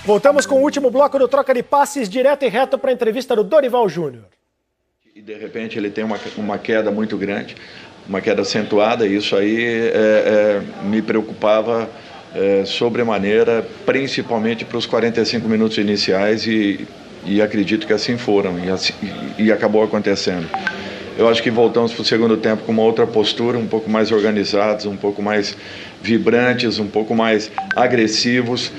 Voltamos com o último bloco do Troca de Passes, direto e reto para a entrevista do Dorival Júnior. E de repente ele tem uma queda muito grande, uma queda acentuada, e isso aí me preocupava sobremaneira, principalmente para os 45 minutos iniciais, e acredito que assim foram, e acabou acontecendo. Eu acho que voltamos para o segundo tempo com uma outra postura, um pouco mais organizados, um pouco mais vibrantes, um pouco mais agressivos.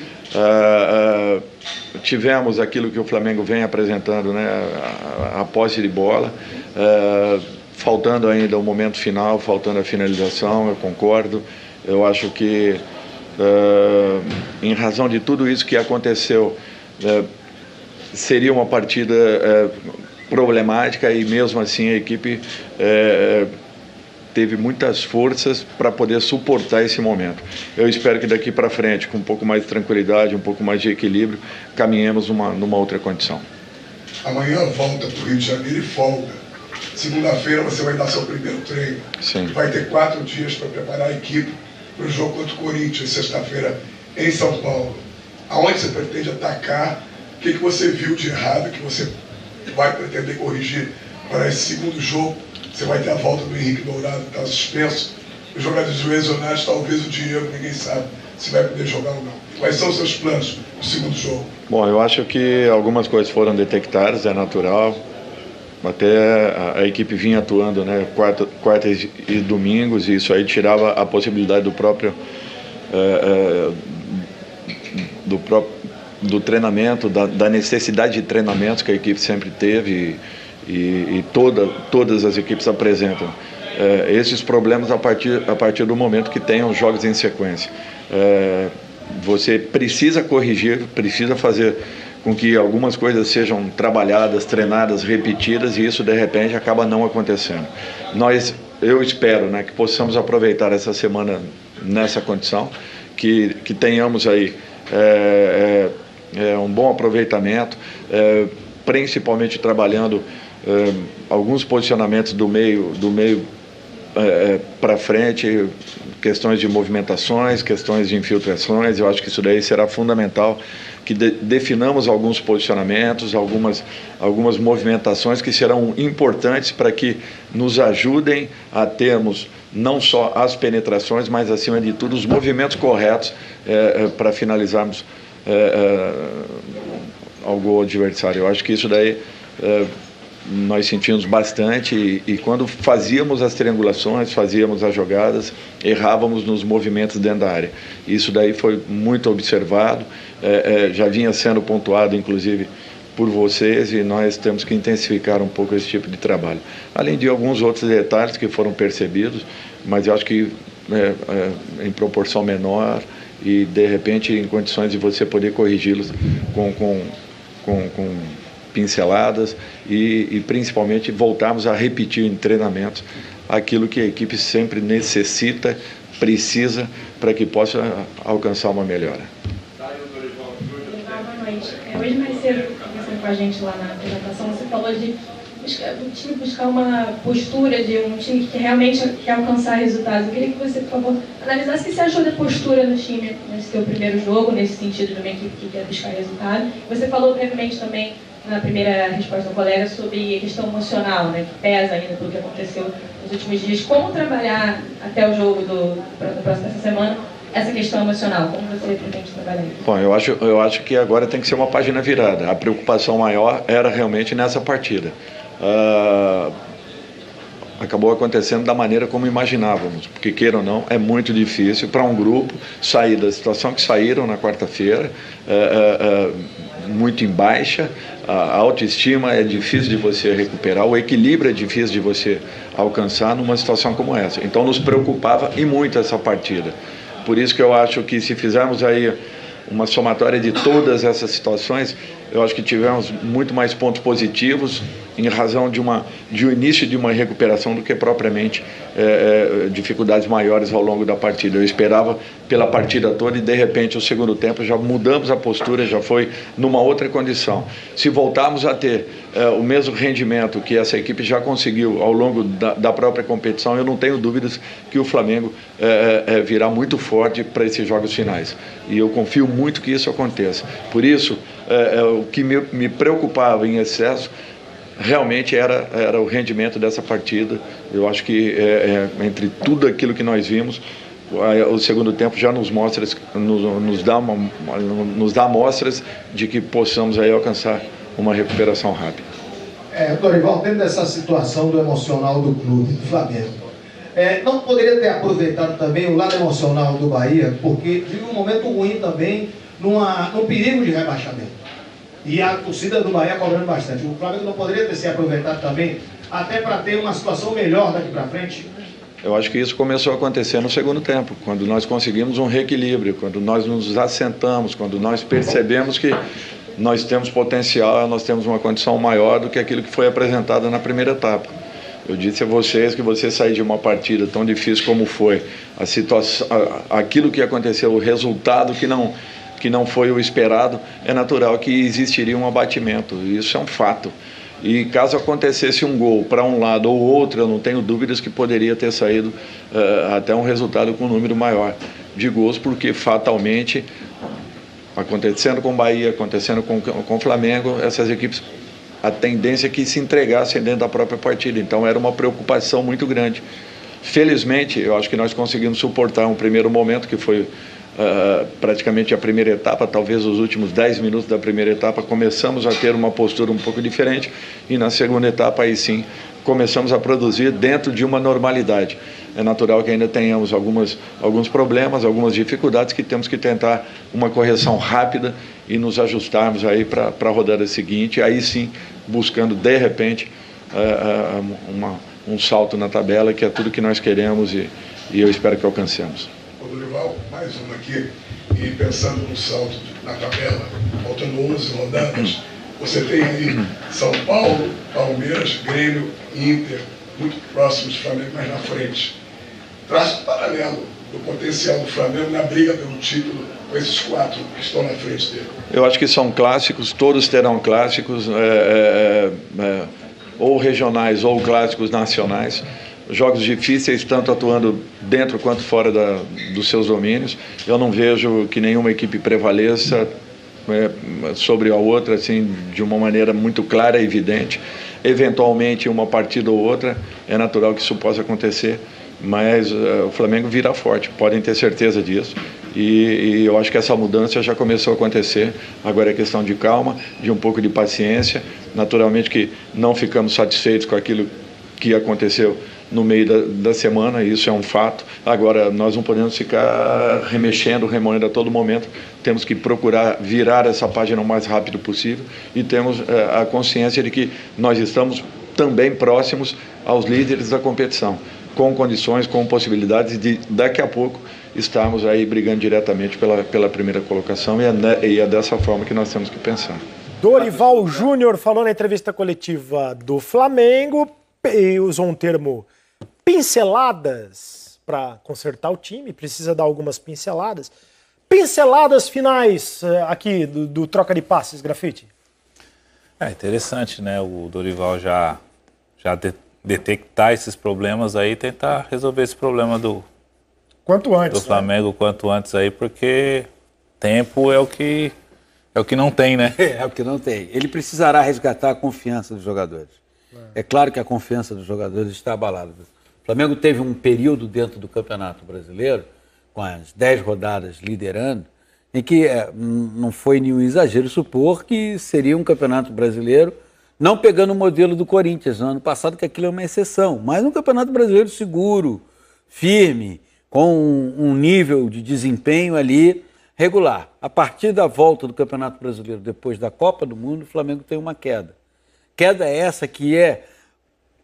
Tivemos aquilo que o Flamengo vem apresentando, né? A posse de bola, faltando ainda o momento final, faltando a finalização, eu concordo. Eu acho que, em razão de tudo isso que aconteceu, seria uma partida problemática, e mesmo assim a equipe teve muitas forças para poder suportar esse momento. Eu espero que daqui para frente, com um pouco mais de tranquilidade, um pouco mais de equilíbrio, caminhemos numa outra condição. Amanhã volta para o Rio de Janeiro e folga. Segunda-feira você vai dar seu primeiro treino. Sim. Vai ter 4 dias para preparar a equipe para o jogo contra o Corinthians, sexta-feira, em São Paulo. Aonde você pretende atacar? O que você viu de errado que você vai pretender corrigir para esse segundo jogo? Você vai ter a volta do Henrique Dourado, que está suspenso. Os jogadores lesionados, talvez o Diego, ninguém sabe se vai poder jogar ou não. Quais são os seus planos no segundo jogo? Bom, eu acho que algumas coisas foram detectadas, é natural. Até a equipe vinha atuando, né, quartas e domingos, e isso aí tirava a possibilidade do treinamento, da necessidade de treinamentos que a equipe sempre teve, e todas as equipes apresentam esses problemas a partir do momento que tem os jogos em sequência. Você precisa corrigir, precisa fazer com que algumas coisas sejam trabalhadas, treinadas, repetidas, e isso de repente acaba não acontecendo. Eu espero, né, que possamos aproveitar essa semana nessa condição, que tenhamos aí um bom aproveitamento, principalmente trabalhando alguns posicionamentos do meio para frente, questões de movimentações, questões de infiltrações. Eu acho que isso daí será fundamental, que definamos alguns posicionamentos, algumas movimentações que serão importantes para que nos ajudem a termos não só as penetrações, mas acima de tudo os movimentos corretos para finalizarmos ao gol adversário. Eu acho que isso daí nós sentimos bastante, e quando fazíamos as triangulações, fazíamos as jogadas, errávamos nos movimentos dentro da área. Isso daí foi muito observado, já vinha sendo pontuado inclusive por vocês, e nós temos que intensificar um pouco esse tipo de trabalho. Além de alguns outros detalhes que foram percebidos, mas eu acho que em proporção menor, e de repente em condições de você poder corrigi-los com pinceladas, e principalmente voltarmos a repetir em treinamentos aquilo que a equipe sempre necessita, precisa, para que possa alcançar uma melhora. Boa noite. Hoje mais cedo, conversando com a gente lá na apresentação, você falou do time buscar uma postura de um time que realmente quer alcançar resultados. Eu queria que você, por favor, analisasse o que você achou da postura do time nesse seu primeiro jogo, nesse sentido de uma equipe que quer buscar resultado. Você falou brevemente também, na primeira resposta do colega, sobre a questão emocional, né, que pesa ainda pelo que aconteceu nos últimos dias. Como trabalhar até o jogo da próxima semana essa questão emocional? Como você pretende trabalhar isso? Bom, eu acho que agora tem que ser uma página virada. A preocupação maior era realmente nessa partida. Acabou acontecendo da maneira como imaginávamos, porque, queira ou não, é muito difícil para um grupo sair da situação que saíram na quarta-feira, muito em baixa. A autoestima é difícil de você recuperar, o equilíbrio é difícil de você alcançar numa situação como essa. Então nos preocupava e muito essa partida. Por isso que eu acho que, se fizermos aí uma somatória de todas essas situações, eu acho que tivemos muito mais pontos positivos em razão de um início de uma recuperação do que propriamente dificuldades maiores ao longo da partida. Eu esperava pela partida toda e de repente o segundo tempo já mudamos a postura, já foi numa outra condição. Se voltarmos a ter o mesmo rendimento que essa equipe já conseguiu ao longo da própria competição, eu não tenho dúvidas que o Flamengo virá muito forte para esses jogos finais. E eu confio muito que isso aconteça. Por isso, o que me preocupava em excesso realmente era o rendimento dessa partida. Eu acho que entre tudo aquilo que nós vimos, o segundo tempo já nos dá amostras de que possamos aí alcançar uma recuperação rápida. Dorival, dentro dessa situação do emocional do clube, do Flamengo, não poderia ter aproveitado também o lado emocional do Bahia, porque vive um momento ruim também, num perigo de rebaixamento. E a torcida do Bahia cobrando bastante. O Flamengo não poderia ter se aproveitado também, até para ter uma situação melhor daqui para frente? Eu acho que isso começou a acontecer no segundo tempo, quando nós conseguimos um reequilíbrio, quando nós nos assentamos, quando nós percebemos que nós temos potencial, nós temos uma condição maior do que aquilo que foi apresentado na primeira etapa. Eu disse a vocês que você sair de uma partida tão difícil como foi, a situação, aquilo que aconteceu, o resultado que não foi o esperado, é natural que existiria um abatimento, isso é um fato. E caso acontecesse um gol para um lado ou outro, eu não tenho dúvidas que poderia ter saído até um resultado com um número maior de gols, porque fatalmente, acontecendo com o Bahia, acontecendo com o Flamengo, essas equipes, a tendência é que se entregassem dentro da própria partida. Então era uma preocupação muito grande. Felizmente, eu acho que nós conseguimos suportar um primeiro momento, que foi praticamente a primeira etapa, talvez os últimos 10 minutos da primeira etapa, começamos a ter uma postura um pouco diferente, e na segunda etapa aí sim começamos a produzir dentro de uma normalidade. É natural que ainda tenhamos alguns problemas, algumas dificuldades, que temos que tentar uma correção rápida e nos ajustarmos aí para a rodada seguinte, aí sim buscando de repente um salto na tabela, que é tudo que nós queremos e eu espero que alcancemos. Dorival, mais uma aqui, e pensando no salto na tabela, faltando 11 rodadas, você tem aí São Paulo, Palmeiras, Grêmio, Inter, muito próximos do Flamengo, mas na frente. Traz um paralelo do potencial do Flamengo na briga pelo título com esses 4 que estão na frente dele. Eu acho que são clássicos, todos terão clássicos, ou regionais ou clássicos nacionais. Jogos difíceis, tanto atuando dentro quanto fora dos seus domínios. Eu não vejo que nenhuma equipe prevaleça sobre a outra assim, de uma maneira muito clara e evidente. Eventualmente, uma partida ou outra, é natural que isso possa acontecer, mas o Flamengo virá forte, podem ter certeza disso. E eu acho que essa mudança já começou a acontecer. Agora é questão de calma, de um pouco de paciência. Naturalmente que não ficamos satisfeitos com aquilo que aconteceu no meio da semana, isso é um fato. Agora, nós não podemos ficar remoendo a todo momento. Temos que procurar virar essa página o mais rápido possível e temos a consciência de que nós estamos também próximos aos líderes da competição, com condições, com possibilidades de, daqui a pouco, estarmos aí brigando diretamente pela primeira colocação, e é dessa forma que nós temos que pensar. Dorival Júnior falou na entrevista coletiva do Flamengo e usou um termo pinceladas para consertar o time, precisa dar algumas pinceladas. Pinceladas finais aqui do Troca de Passes, Grafite. É interessante, né? O Dorival já detectar esses problemas aí, tentar resolver esse problema do Flamengo quanto antes aí, porque tempo é o que não tem, né? É o que não tem. Ele precisará resgatar a confiança dos jogadores. É claro que a confiança dos jogadores está abalada. O Flamengo teve um período dentro do Campeonato Brasileiro, com as 10 rodadas liderando, em que não foi nenhum exagero supor que seria um Campeonato Brasileiro, não pegando o modelo do Corinthians no ano passado, que aquilo é uma exceção, mas um Campeonato Brasileiro seguro, firme, com um nível de desempenho ali regular. A partir da volta do Campeonato Brasileiro, depois da Copa do Mundo, o Flamengo tem uma queda. Queda essa que é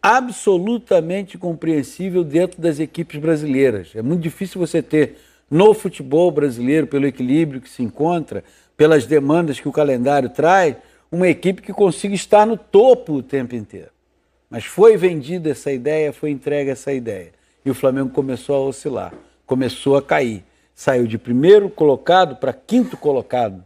absolutamente compreensível dentro das equipes brasileiras. É muito difícil você ter no futebol brasileiro, pelo equilíbrio que se encontra, pelas demandas que o calendário traz, uma equipe que consiga estar no topo o tempo inteiro. Mas foi vendida essa ideia, foi entregue essa ideia. E o Flamengo começou a oscilar, começou a cair. Saiu de primeiro colocado para quinto colocado.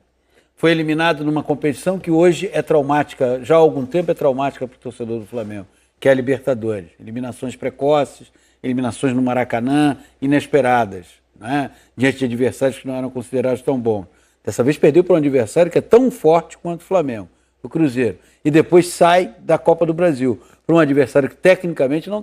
Foi eliminado numa competição que hoje é traumática, já há algum tempo é traumática para o torcedor do Flamengo, que é a Libertadores. Eliminações precoces, eliminações no Maracanã, inesperadas, né? Diante de adversários que não eram considerados tão bons. Dessa vez perdeu para um adversário que é tão forte quanto o Flamengo, o Cruzeiro. E depois sai da Copa do Brasil, para um adversário que tecnicamente não